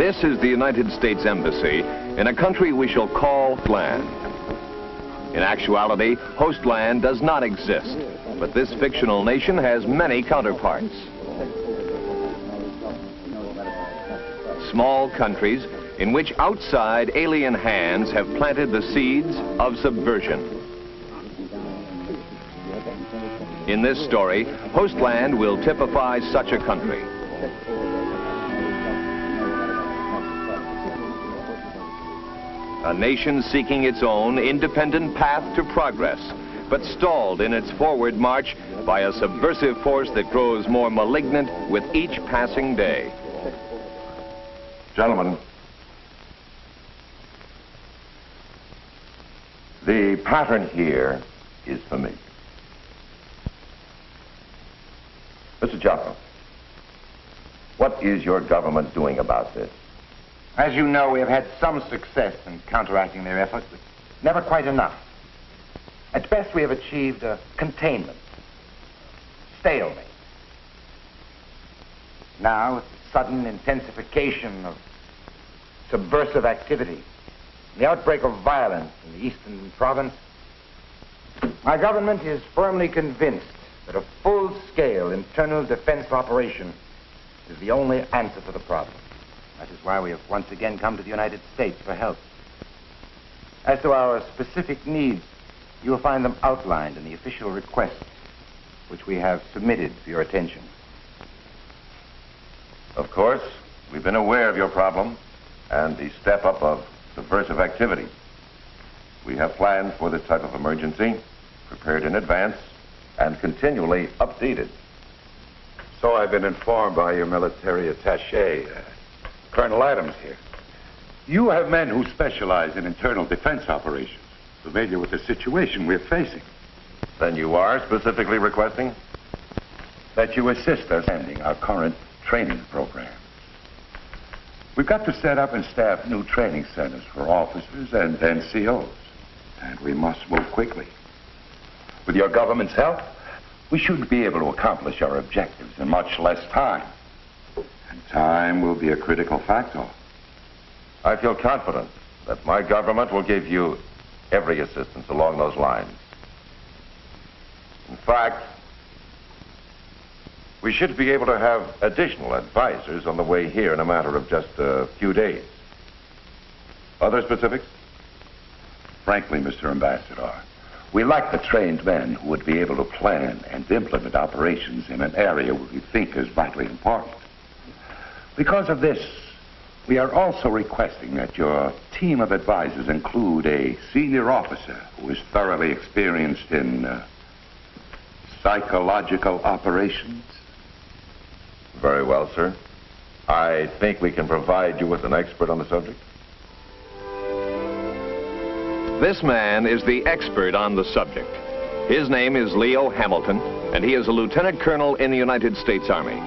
This is the United States Embassy in a country we shall call land. In actuality, host land does not exist, but this fictional nation has many counterparts. Small countries in which outside alien hands have planted the seeds of subversion. In this story, host land will typify such a country. A nation seeking its own independent path to progress, but stalled in its forward march by a subversive force that grows more malignant with each passing day. Gentlemen, the pattern here is familiar. Mr. Jaffa, what is your government doing about this? As you know, we have had some success in counteracting their efforts, but never quite enough. At best, we have achieved a containment, stalemate. Now, with the sudden intensification of subversive activity, the outbreak of violence in the eastern province, my government is firmly convinced that a full-scale internal defense operation is the only answer for the problem. That is why we have once again come to the United States for help. As to our specific needs, you will find them outlined in the official requests which we have submitted for your attention. Of course, we've been aware of your problem and the step-up of subversive activity. We have plans for this type of emergency, prepared in advance and continually updated. So I've been informed by your military attaché, Colonel Adams here. You have men who specialize in internal defense operations, familiar with the situation we're facing. Then you are specifically requesting? That you assist us in ending our current training program. We've got to set up and staff new training centers for officers and NCOs, and we must move quickly. With your government's help, we should be able to accomplish our objectives in much less time. And time will be a critical factor. I feel confident that my government will give you every assistance along those lines. In fact, we should be able to have additional advisors on the way here in a matter of just a few days. Other specifics? Frankly, Mr. Ambassador, we lack the trained men who would be able to plan and implement operations in an area we think is vitally important. Because of this, we are also requesting that your team of advisors include a senior officer who is thoroughly experienced in psychological operations. Very well, sir. I think we can provide you with an expert on the subject. This man is the expert on the subject. His name is Leo Hamilton, and he is a lieutenant colonel in the United States Army.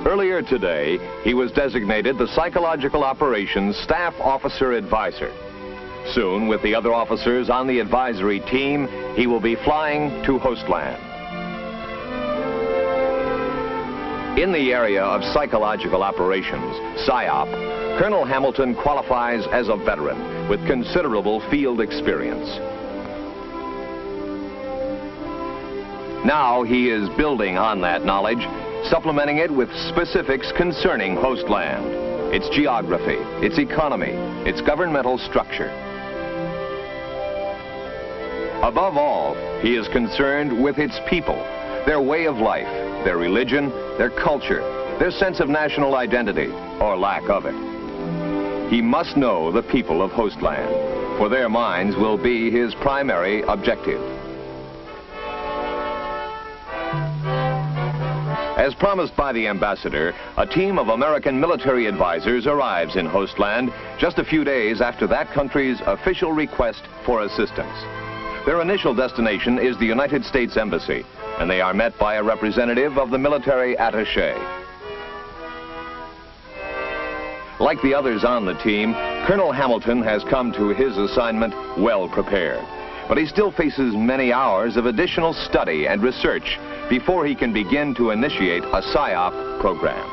Earlier today, he was designated the Psychological Operations Staff Officer Advisor. Soon, with the other officers on the advisory team, he will be flying to host land. In the area of psychological operations, PSYOP, Colonel Hamilton qualifies as a veteran with considerable field experience. Now he is building on that knowledge, supplementing it with specifics concerning host land, its geography, its economy, its governmental structure. Above all, he is concerned with its people, their way of life, their religion, their culture, their sense of national identity, or lack of it. He must know the people of host land, for their minds will be his primary objective. As promised by the ambassador, a team of American military advisors arrives in host land just a few days after that country's official request for assistance. Their initial destination is the United States Embassy, and they are met by a representative of the military attaché. Like the others on the team, Colonel Hamilton has come to his assignment well prepared, but he still faces many hours of additional study and research before he can begin to initiate a PSYOP program.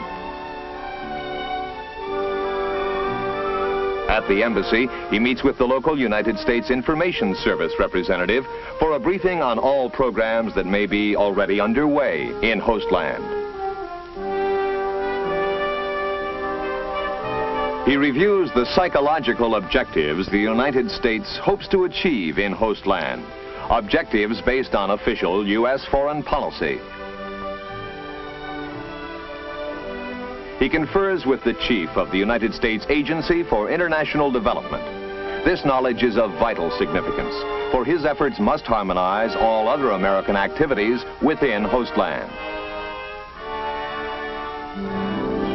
At the embassy, he meets with the local United States Information Service representative for a briefing on all programs that may be already underway in host land. He reviews the psychological objectives the United States hopes to achieve in host land, objectives based on official U.S. foreign policy. He confers with the chief of the United States Agency for International Development. This knowledge is of vital significance, for his efforts must harmonize all other American activities within host land.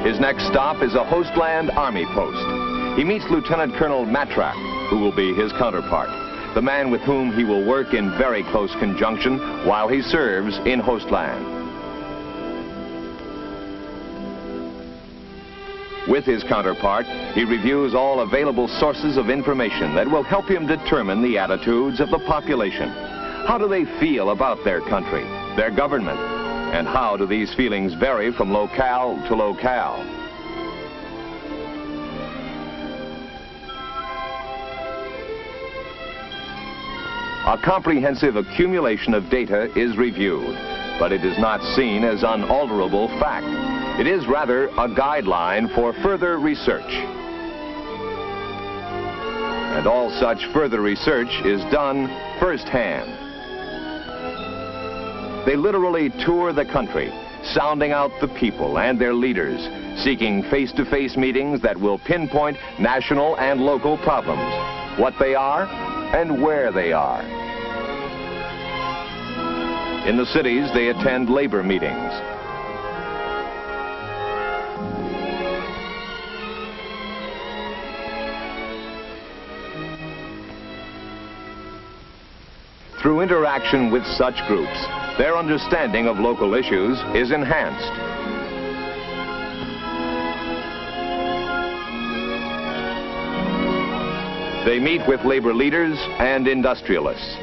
His next stop is a host land Army post. He meets Lieutenant Colonel Matrak, who will be his counterpart, the man with whom he will work in very close conjunction while he serves in host land. With his counterpart, he reviews all available sources of information that will help him determine the attitudes of the population. How do they feel about their country, their government, and how do these feelings vary from locale to locale? A comprehensive accumulation of data is reviewed, but it is not seen as unalterable fact. It is rather a guideline for further research. And all such further research is done firsthand. They literally tour the country, sounding out the people and their leaders, seeking face-to-face meetings that will pinpoint national and local problems, what they are and where they are. In the cities, they attend labor meetings. Through interaction with such groups, their understanding of local issues is enhanced. They meet with labor leaders and industrialists.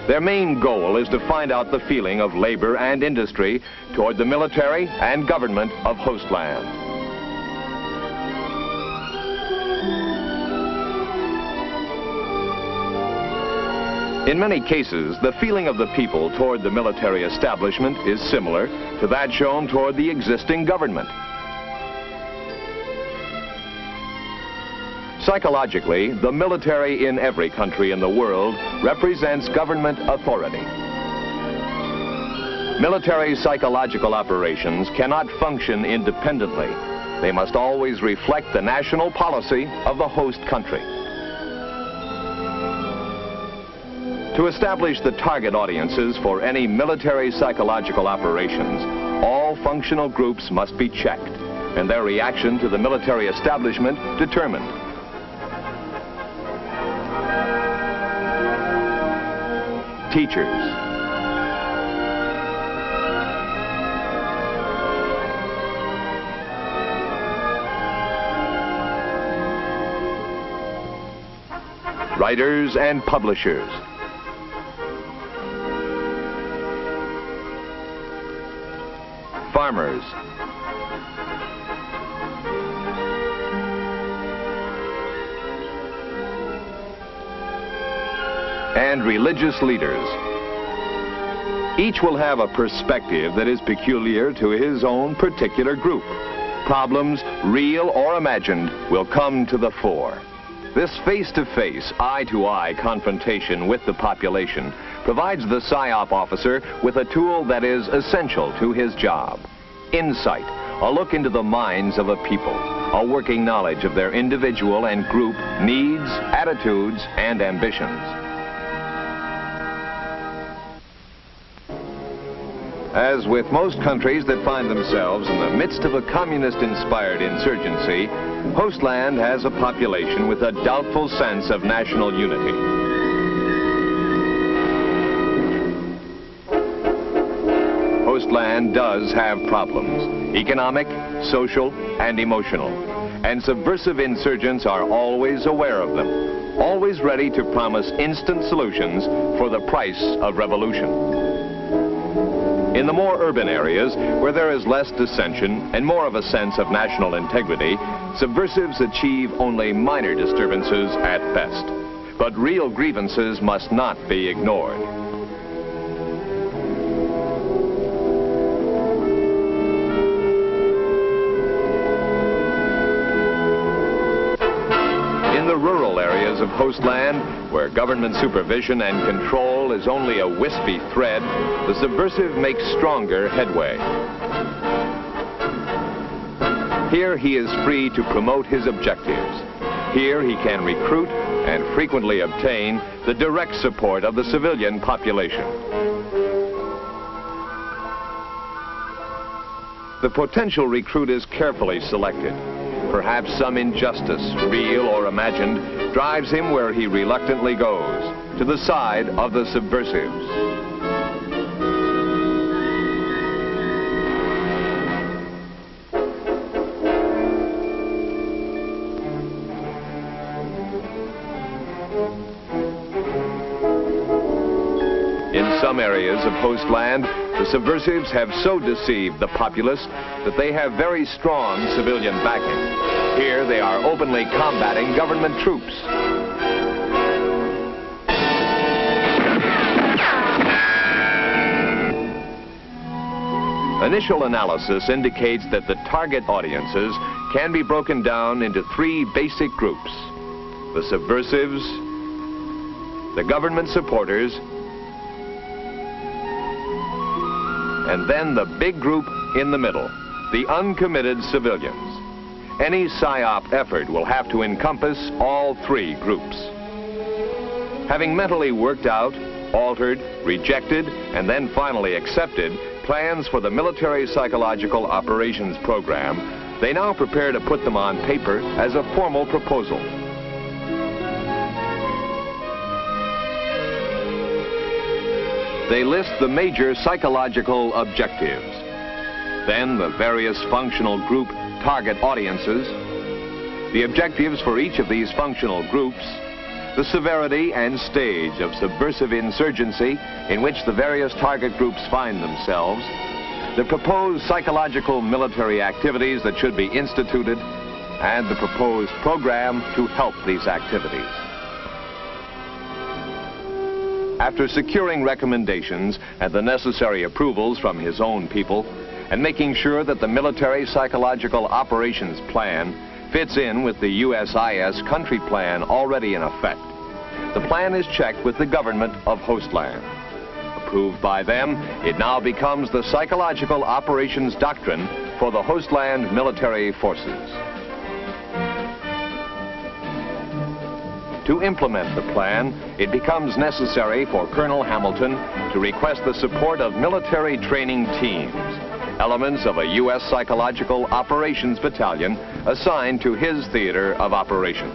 Their main goal is to find out the feeling of labor and industry toward the military and government of host land. In many cases, the feeling of the people toward the military establishment is similar to that shown toward the existing government. Psychologically, the military in every country in the world represents government authority. Military psychological operations cannot function independently. They must always reflect the national policy of the host country. To establish the target audiences for any military psychological operations, all functional groups must be checked and their reaction to the military establishment determined. Teachers, writers and publishers, farmers, and religious leaders. Each will have a perspective that is peculiar to his own particular group. Problems, real or imagined, will come to the fore. This face-to-face, eye-to-eye confrontation with the population provides the PSYOP officer with a tool that is essential to his job. Insight, a look into the minds of a people, a working knowledge of their individual and group needs, attitudes, and ambitions. As with most countries that find themselves in the midst of a communist-inspired insurgency, Hostland has a population with a doubtful sense of national unity. Hostland does have problems, economic, social, and emotional, and subversive insurgents are always aware of them, always ready to promise instant solutions for the price of revolution. In the more urban areas, where there is less dissension and more of a sense of national integrity, subversives achieve only minor disturbances at best. But real grievances must not be ignored. In the rural areas of host land, where government supervision and control is only a wispy thread, the subversive makes stronger headway. Here he is free to promote his objectives. Here he can recruit and frequently obtain the direct support of the civilian population. The potential recruit is carefully selected. Perhaps some injustice, real or imagined, drives him where he reluctantly goes, to the side of the subversives. In some areas of host land, the subversives have so deceived the populace that they have very strong civilian backing. Here they are openly combating government troops. Initial analysis indicates that the target audiences can be broken down into three basic groups: the subversives, the government supporters, and then the big group in the middle, the uncommitted civilians. Any PSYOP effort will have to encompass all three groups. Having mentally worked out, altered, rejected, and then finally accepted plans for the military psychological operations program, they now prepare to put them on paper as a formal proposal. They list the major psychological objectives, then the various functional group target audiences, the objectives for each of these functional groups, the severity and stage of subversive insurgency in which the various target groups find themselves, the proposed psychological military activities that should be instituted, and the proposed program to help these activities. After securing recommendations and the necessary approvals from his own people, and making sure that the military psychological operations plan fits in with the USIS country plan already in effect, the plan is checked with the government of host land. Approved by them, it now becomes the psychological operations doctrine for the host land military forces. To implement the plan, it becomes necessary for Colonel Hamilton to request the support of military training teams, elements of a U.S. Psychological Operations Battalion assigned to his theater of operations.